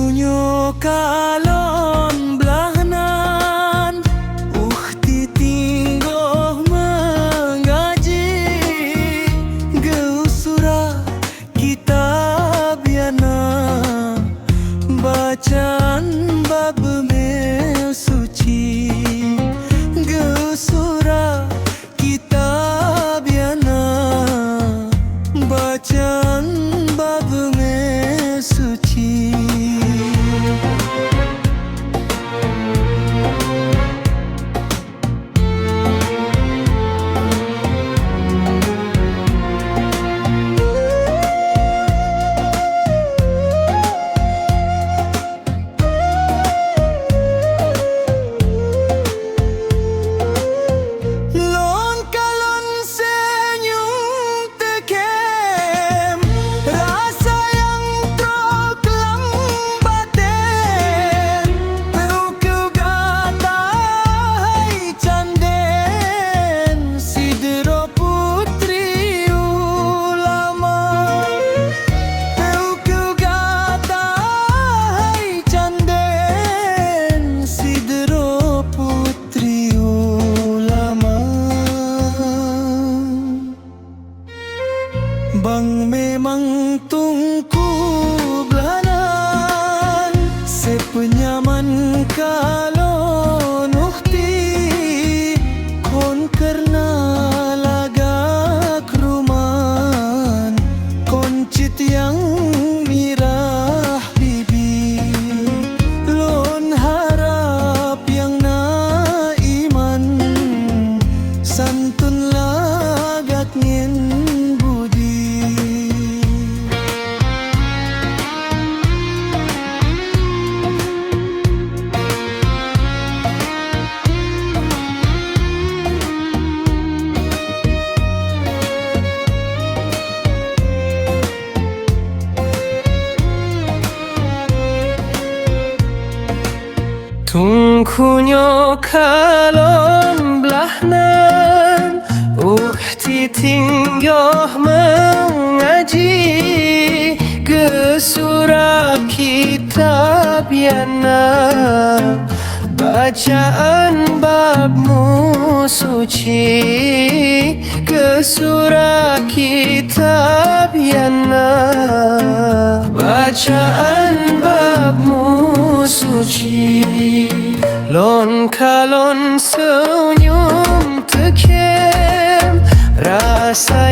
Tungkunyo kalon belahnan Ukti tinggoh mengaji Geusura kitab yana Bacaan bab suci Geusura kitab yana Bacaan bab suci Bang memang tungku belanan Sepenyaman kalon ukti Kon kerna lagak ruman Koncit yang mirah bibi Lon harap yang na iman Santun lagak ngin Tungkunyo kalon belahnan Ukti tinggoh mengaji Geusura kitab yana Bacaan babmu suci Geusura kitab yana Bacaan babmu suci Lon kalon senyum tekem Rasa